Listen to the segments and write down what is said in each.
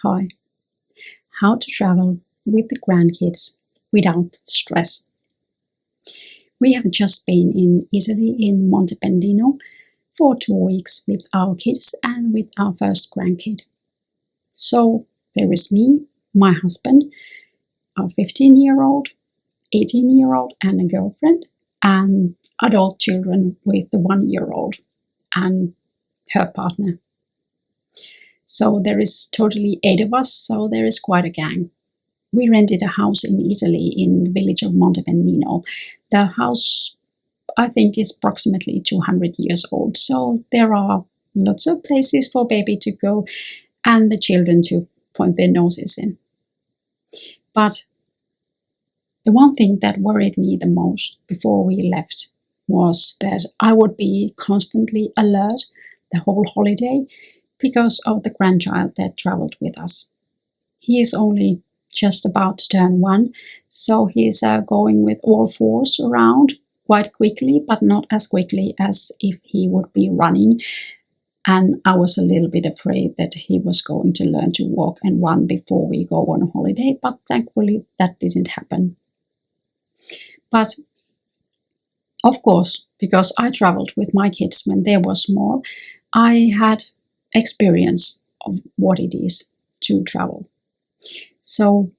Hi. How to travel with the grandkids without stress. We have just been in Italy in Monte Pendino for 2 weeks with our kids and with our first grandkid. So there is me, my husband, our 15-year-old, 18-year-old and a girlfriend, and adult children with the 1-year-old and her partner. So there is totally 8 of us, so there is quite a gang. We rented a house in Italy in the village of Monte Pendino. The house, I think, is approximately 200 years old, so there are lots of places for baby to go and the children to point their noses in. But the one thing that worried me the most before we left was that I would be constantly alert the whole holiday because of the grandchild that traveled with us. He is only just about to turn 1, so he's going with all fours around quite quickly, but not as quickly as if he would be running. And I was a little bit afraid that he was going to learn to walk and run before we go on a holiday, but thankfully that didn't happen. But of course, because I traveled with my kids when they were small, I had experience of what it is to travel. So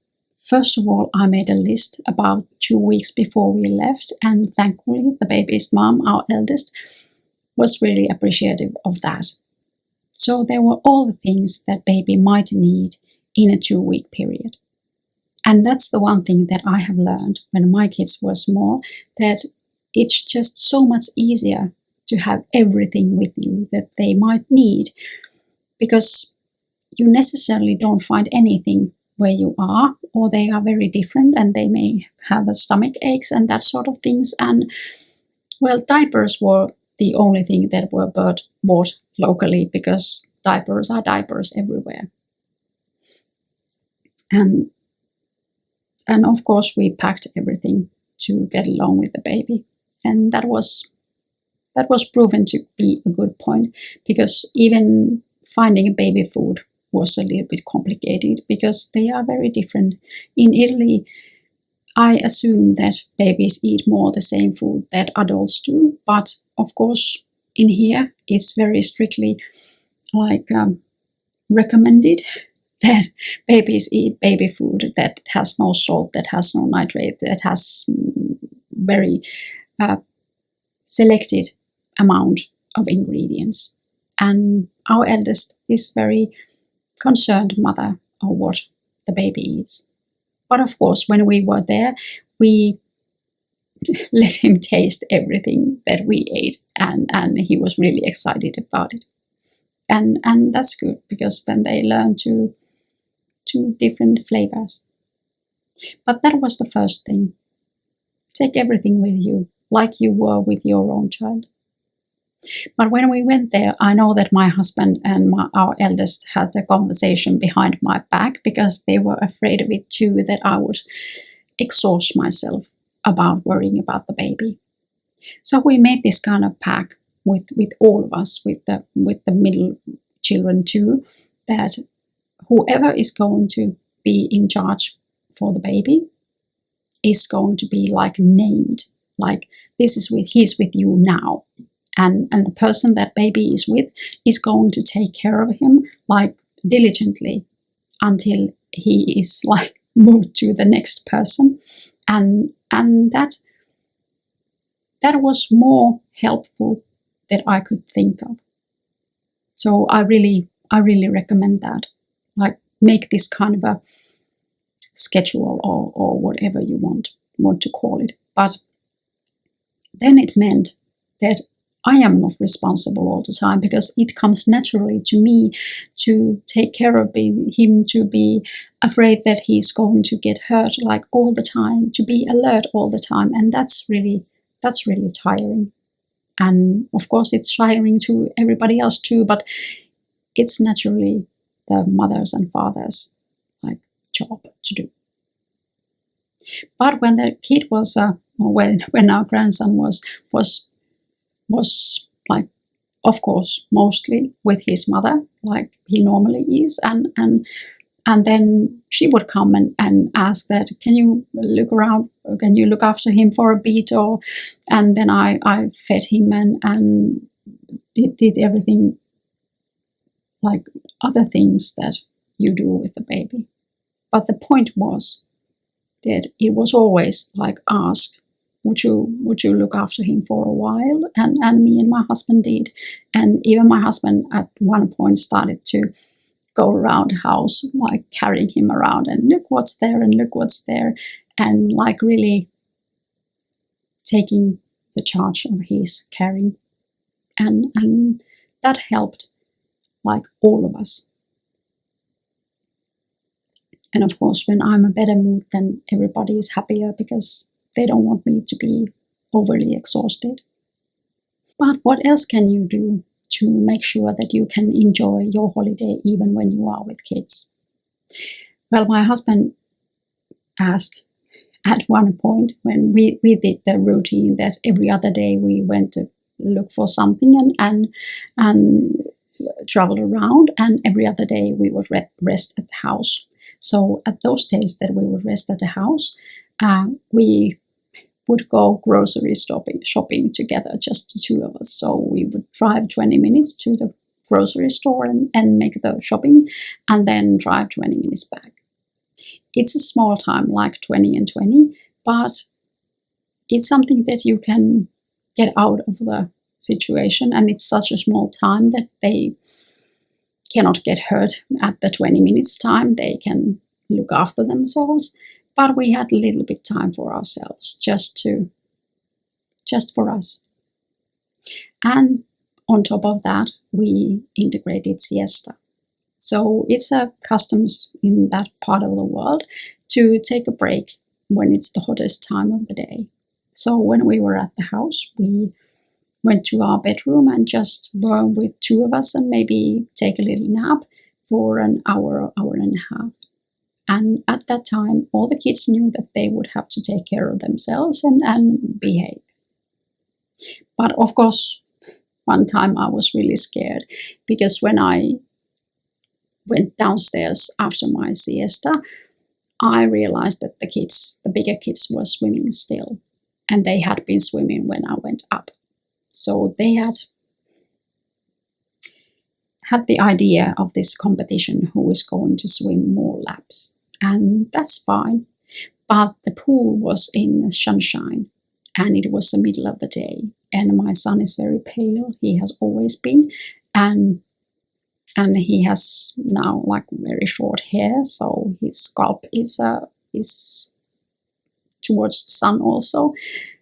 first of all, I made a list about 2 weeks before we left, and thankfully the baby's mom, our eldest, was really appreciative of that. So there were all the things that baby might need in a 2-week period. And that's the one thing that I have learned when my kids were small, that it's just so much easier to have everything with you that they might need, because you necessarily don't find anything where you are, or they are very different and they may have a stomach aches and that sort of things. And well, diapers were the only thing that were bought locally, because diapers are diapers everywhere. And of course we packed everything to get along with the baby, and that was proven to be a good point, because even finding baby food was a little bit complicated because they are very different. In Italy, I assume that babies eat more the same food that adults do, but of course in here it's very strictly recommended that babies eat baby food that has no salt, that has no nitrate, that has very selected amount of ingredients. And our eldest is very concerned mother of what the baby eats. But of course, when we were there, we let him taste everything that we ate, and he was really excited about it. And that's good, because then they learn to different flavors. But that was the first thing. Take everything with you, like you were with your own child. But when we went there, I know that my husband and our eldest had a conversation behind my back, because they were afraid of it too, that I would exhaust myself about worrying about the baby. So we made this kind of pact with all of us, with the middle children too, that whoever is going to be in charge for the baby is going to be named, like he's with you now. And the person that baby is with is going to take care of him diligently until he is moved to the next person. And that was more helpful that I could think of. So I really recommend that. Make this kind of a schedule or whatever you want to call it. But then it meant that I am not responsible all the time, because it comes naturally to me to take care of him, to be afraid that he's going to get hurt all the time, to be alert all the time. And that's really tiring. And of course it's tiring to everybody else too, but it's naturally the mothers and fathers job to do. But when the kid was when our grandson was of course mostly with his mother, like he normally is, and And then she would come and ask that, can you look around, can you look after him for a bit? And then I fed him and did everything like other things that you do with the baby. But the point was that it was always like ask, would you look after him for a while? And me and my husband did. And even my husband at one point started to go around the house, like carrying him around and look what's there and look what's there. And like really taking the charge of his caring. And that helped like all of us. And of course, when I'm a better mood, then everybody is happier because they don't want me to be overly exhausted. But what else can you do to make sure that you can enjoy your holiday even when you are with kids? Well, my husband asked at one point when we did the routine that every other day we went to look for something and travel around, and every other day we would rest at the house. So at those days that we would rest at the house, we would go grocery shopping together, just the two of us. So we would drive 20 minutes to the grocery store and make the shopping, and then drive 20 minutes back. It's a small time, like 20 and 20, but it's something that you can get out of the situation, and it's such a small time that they cannot get hurt at the 20 minutes time. They can look after themselves, but we had a little bit time for ourselves, just for us. And on top of that, we integrated siesta. So it's a customs in that part of the world to take a break when it's the hottest time of the day. So when we were at the house, we went to our bedroom and just were with two of us and maybe take a little nap for an hour and a half. And at that time, all the kids knew that they would have to take care of themselves and behave. But of course, one time I was really scared because when I went downstairs after my siesta, I realized that the bigger kids were swimming still, and they had been swimming when I went up. So they had the idea of this competition, who is going to swim more laps. And that's fine. But the pool was in the sunshine, and it was the middle of the day. And my son is very pale. He has always been. And he has now like very short hair, so his scalp is towards the sun also.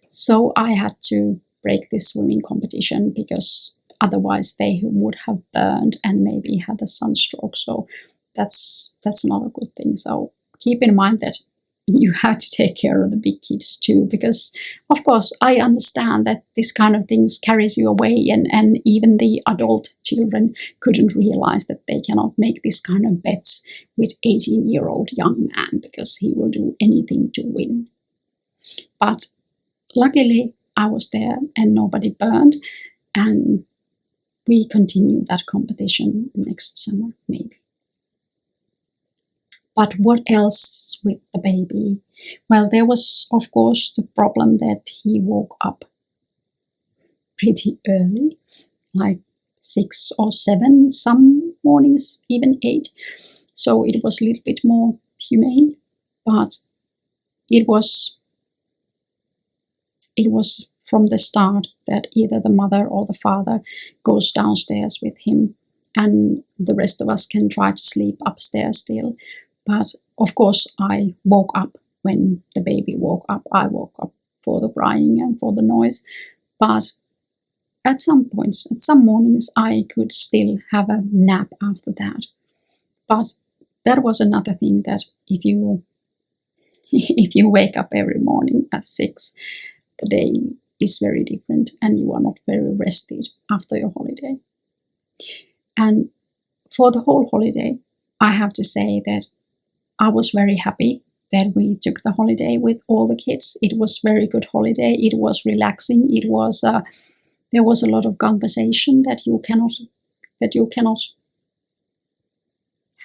So I had to break this swimming competition because otherwise they would have burned and maybe had a sunstroke. So that's not a good thing. So keep in mind that you have to take care of the big kids too, because of course I understand that this kind of things carries you away, and even the adult children couldn't realize that they cannot make this kind of bets with 18-year-old young man because he will do anything to win. But luckily I was there and nobody burned, and we continue that competition next summer maybe. But what else with the baby? Well, there was, of course, the problem that he woke up pretty early, like 6 or 7, some mornings even 8. So it was a little bit more humane, but it was from the start that either the mother or the father goes downstairs with him, and the rest of us can try to sleep upstairs still. But of course, I woke up when the baby woke up. I woke up for the crying and for the noise. But at some points, at some mornings, I could still have a nap after that. But that was another thing, that if you wake up every morning at 6, the day is very different and you are not very rested after your holiday. And for the whole holiday, I have to say that I was very happy that we took the holiday with all the kids. It was very good holiday. It was relaxing. It was there was a lot of conversation that you cannot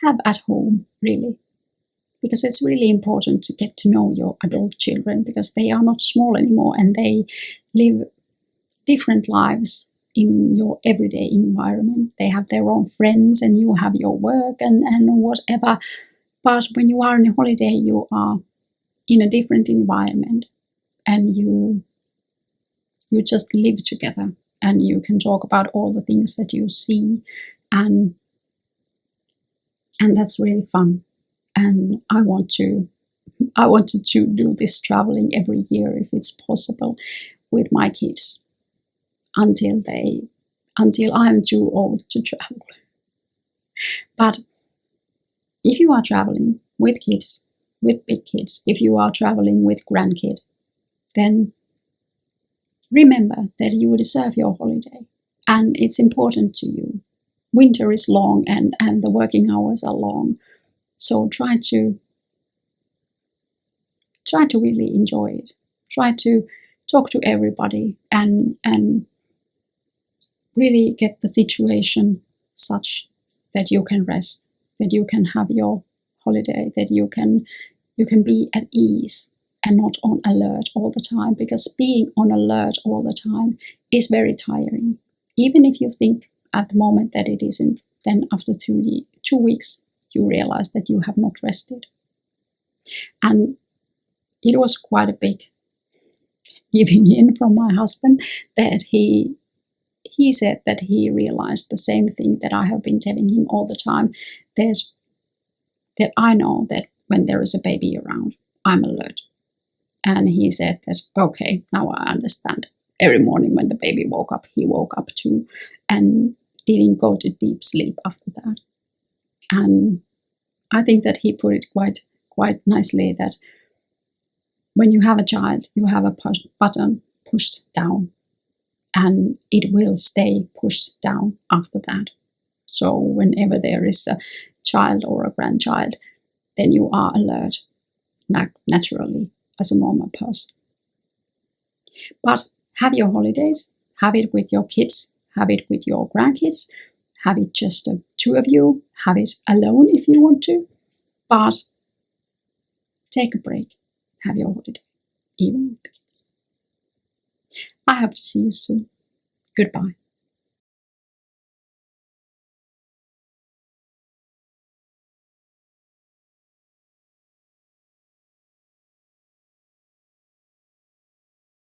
have at home, really. Because it's really important to get to know your adult children, because they are not small anymore and they live different lives in your everyday environment. They have their own friends and you have your work and whatever. But when you are on a holiday, you are in a different environment and you just live together and you can talk about all the things that you see, and that's really fun. And I wanted to do this traveling every year if it's possible with my kids until I'm too old to travel. But if you are traveling with kids, with big kids, if you are traveling with grandkids, then remember that you deserve your holiday and it's important to you. Winter is long and the working hours are long. So try to really enjoy it. Try to talk to everybody and really get the situation such that you can rest, that you can have your holiday, that you can be at ease and not on alert all the time, because being on alert all the time is very tiring. Even if you think at the moment that it isn't, then after 2 weeks you realize that you have not rested. And it was quite a big giving in from my husband that he said that he realized the same thing that I have been telling him all the time, that I know that when there is a baby around, I'm alert. And he said that, okay, now I understand. Every morning when the baby woke up, he woke up too and didn't go to deep sleep after that. And I think that he put it quite nicely, that when you have a child, you have a button pushed down and it will stay pushed down after that. So whenever there is a child or a grandchild, then you are alert naturally as a normal person. But have your holidays, have it with your kids, have it with your grandkids, have it just the two of you, have it alone if you want to, but take a break, have your holiday, even with the kids. I hope to see you soon. Goodbye.